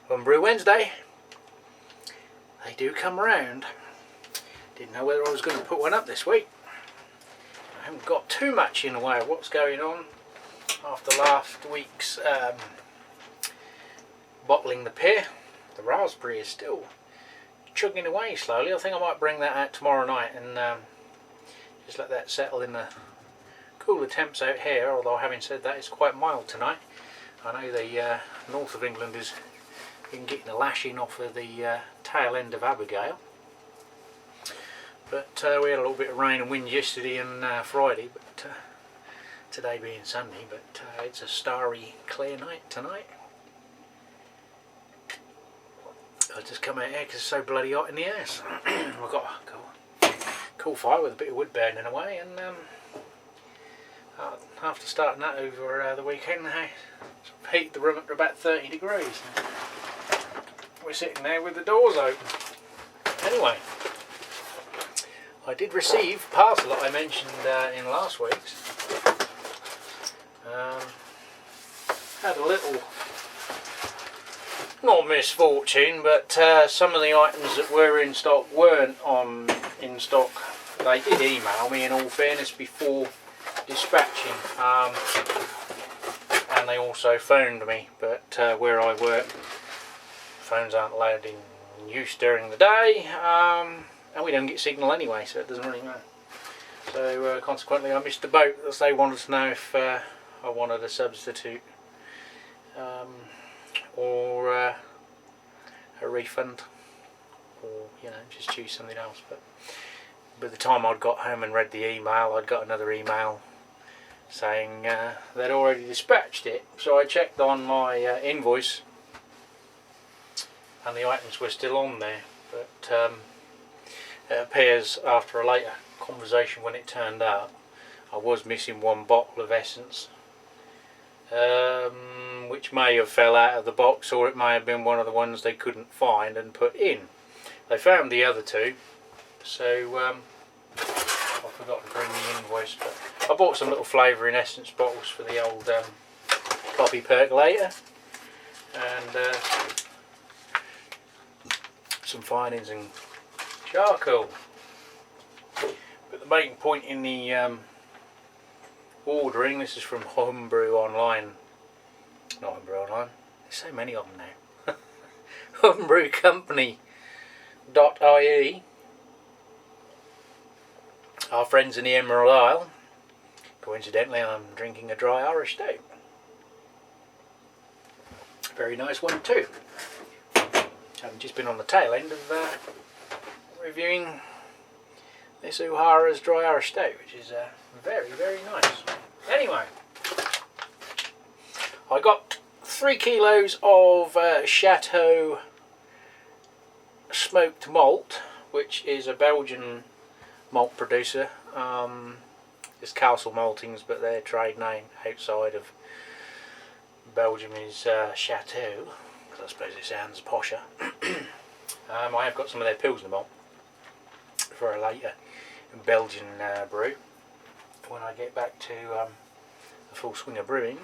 Homebrew Wednesday, they do come around. Didn't know whether I was going to put one up this week. I haven't got too much in the way of what's going on after last week's bottling the pear. The raspberry is still chugging away slowly. I think I might bring that out tomorrow night and just let that settle in the cooler temps out here, although having said that, it's quite mild tonight. I know the north of England is been getting a lashing off of the tail end of Abigail, but we had a little bit of rain and wind yesterday and Friday, but today being Sunday, but it's a starry clear night tonight. I just come out here because it's so bloody hot in the house. I've got a cool fire with a bit of wood burning away, and after starting that over the weekend, I heated the room up to about 30 degrees. We're sitting there with the doors open. Anyway, I did receive a parcel that I mentioned in last week's. Had a little, not misfortune, but some of the items that were in stock weren't in stock. They did email me, in all fairness, before dispatching, and they also phoned me, but where I work, phones aren't allowed in use during the day, and we don't get signal anyway, so it doesn't really matter. So consequently I missed the boat, as they wanted to know if I wanted a substitute or a refund, or just choose something else. But by the time I'd got home and read the email, I'd got another email saying they'd already dispatched it. So I checked on my invoice and the items were still on there, but it appears after a later conversation when it turned up, I was missing one bottle of essence, which may have fell out of the box, or it may have been one of the ones they couldn't find and put in. They found the other two, so I forgot to bring the invoice, but I bought some little flavouring essence bottles for the old coffee percolator, and some finings and charcoal. But the main point in the ordering, this is from Homebrew Online, not Homebrew Online, there's so many of them now, Homebrew Company.ie. Our friends in the Emerald Isle. Coincidentally, I'm drinking a dry Irish stout. Very nice one too. I've just been on the tail end of reviewing this O'Hara's dry Irish stout, which is very, very nice. Anyway, I got 3 kilos of Chateau smoked malt, which is a Belgian malt producer. It's Castle Maltings, but their trade name outside of Belgium is Chateau, because I suppose it sounds posher. I have got some of their Pilsner malt for a later Belgian brew when I get back to the full swing of brewing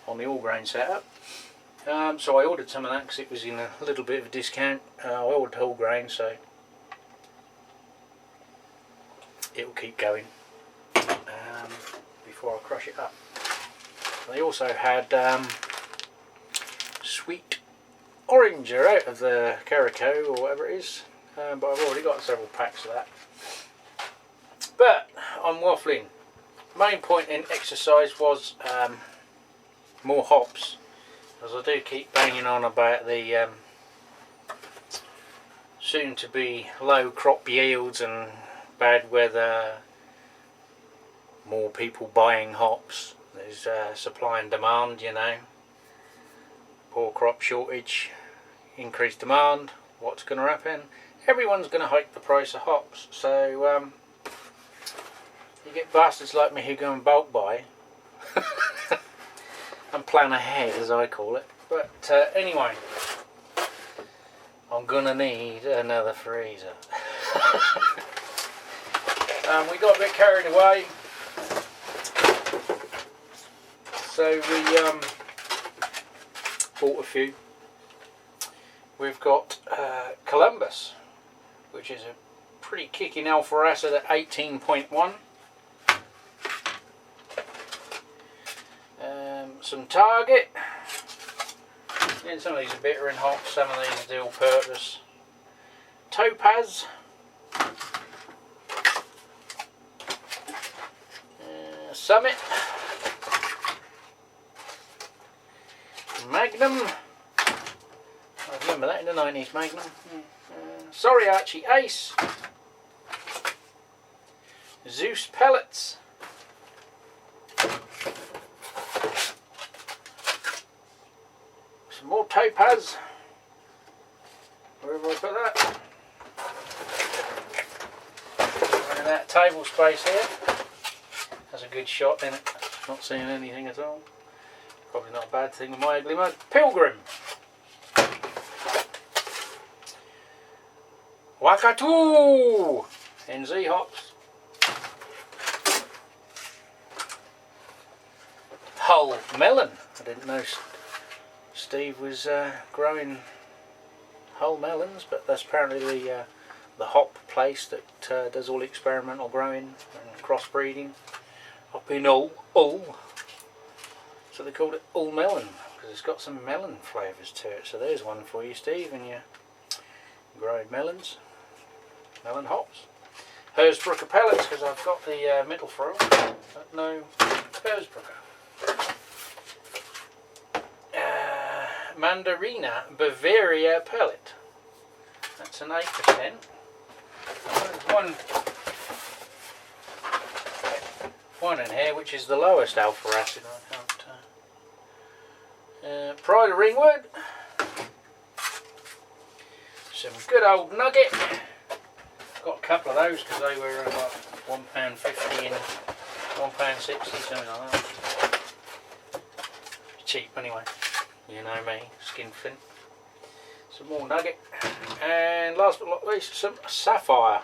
on the all grain setup. So I ordered some of that because it was in a little bit of a discount. I ordered whole grain, so it will keep going before I crush it up. They also had sweet orange out of the Caraco or whatever it is, but I've already got several packs of that. But I'm waffling. Main point in exercise was more hops, as I do keep banging on about the soon to be low crop yields and bad weather, more people buying hops, there's supply and demand, poor crop shortage, increased demand. What's going to happen? Everyone's going to hike the price of hops, so you get bastards like me who go and bulk buy and plan ahead, as I call it. But anyway, I'm gonna need another freezer. We got a bit carried away, so we bought a few. we've got Columbus, which is a pretty kicking alpha acid at 18.1. Some Target. And some of these are bitter and hot, some of these are dual purpose. Topaz. Summit. Magnum. I remember that in the 90s, Magnum. Sorry Archie Ace. Zeus Pellets. Some more Topaz. Where have I put that? Running out of table space here. That's a good shot, isn't it? Not seeing anything at all. Probably not a bad thing with my ugly mug. Pilgrim. Wakatu. NZ hops. Hull melon. I didn't know Steve was growing Hull melons, but that's apparently the hop place that does all the experimental growing and crossbreeding up in Hull. So they called it Hull melon because it's got some melon flavours to it. So there's one for you, Steve, and your growing melons, melon hops. Hersbrucker pellets because I've got the middle throw, but no Hersbrucker. Mandarina Bavaria pellet. That's an 8%. There's one in here which is the lowest alpha acid. I can't. Pride of Ringwood. Some good old nugget. Got a couple of those because they were about £1.50 and £1.60, something like that. Cheap anyway. You know me, skin flint. Some more nugget. And last but not least, some sapphire.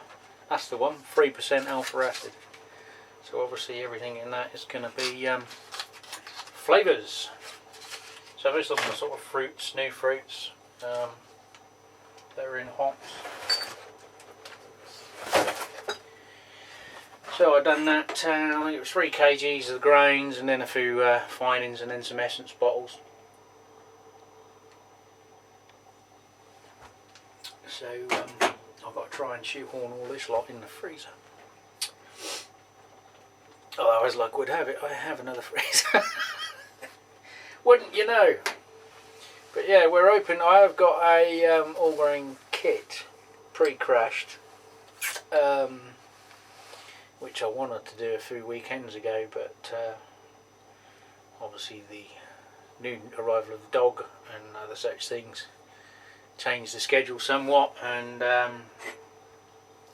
That's the one, 3% alpha acid. So obviously everything in that is going to be flavours. So most of them are sort of fruits, new fruits that are in hops. So I've done that, I think it was 3 kgs of the grains and then a few finings and then some essence bottles. So I've got to try and shoehorn all this lot in the freezer. Oh, as luck would have it, I have another freezer. Wouldn't you know? But yeah, we're open. I have got a all grain kit, pre-crashed, which I wanted to do a few weekends ago, but obviously the new arrival of the dog and other such things changed the schedule somewhat, and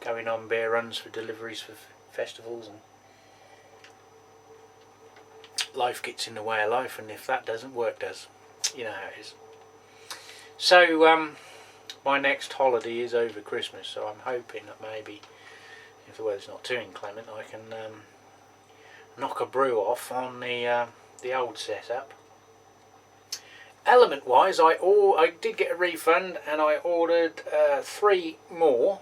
going on beer runs for deliveries for festivals, and life gets in the way of life, and if that doesn't, work does. You know how it is. So my next holiday is over Christmas, so I'm hoping that maybe, if the weather's not too inclement, I can knock a brew off on the old setup. Element wise, I did get a refund and I ordered 3 more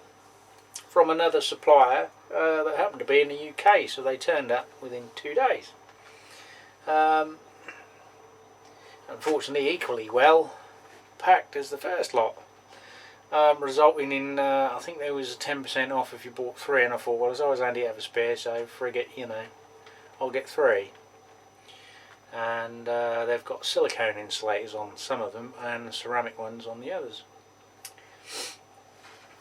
from another supplier that happened to be in the UK, so they turned up within 2 days. Unfortunately equally well packed as the first lot, resulting in I think there was a 10% off if you bought 3, and I thought, well, as I was handy to have a spare, so frigate, you know, I'll get 3. And they've got silicone insulators on some of them and ceramic ones on the others.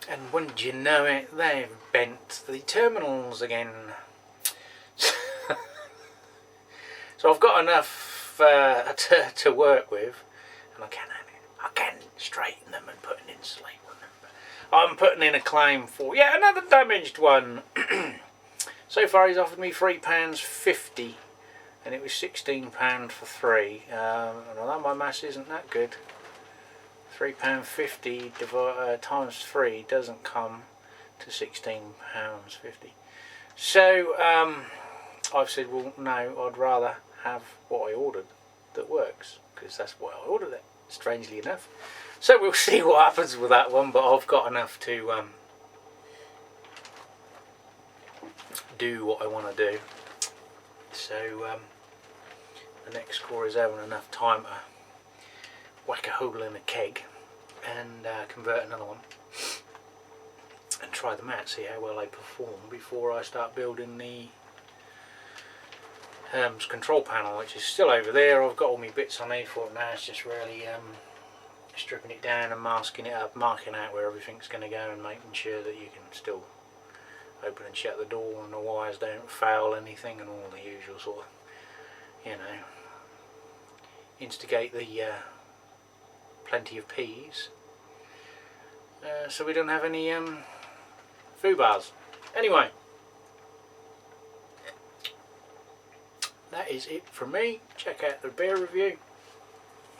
And wouldn't you know it, they've bent the terminals again. So I've got enough to work with, and I can straighten them and put an insulator on them. But I'm putting in a claim for another damaged one. So far he's offered me £3.50. And it was £16 for 3. And although my maths isn't that good, £3.50 times 3 doesn't come to £16.50. So I've said, well, no, I'd rather have what I ordered that works, because that's what I ordered it, strangely enough. So we'll see what happens with that one, but I've got enough to do what I want to do. So the next score is having enough time to whack a hole in a keg and convert another one and try them out, see how well they perform before I start building the control panel, which is still over there. I've got all my bits on there for it now. It's just really stripping it down and masking it up, marking out where everything's going to go and making sure that you can still open and shut the door and the wires don't foul anything and all the usual sort of, you know, instigate the plenty of peas so we don't have any foobarrs. Anyway, that is it from me. Check out the beer review.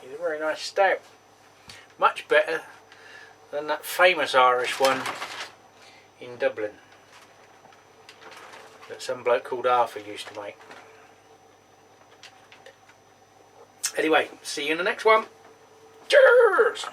It's a very nice stout. Much better than that famous Irish one in Dublin that some bloke called Arthur used to make. Anyway, see you in the next one. Cheers!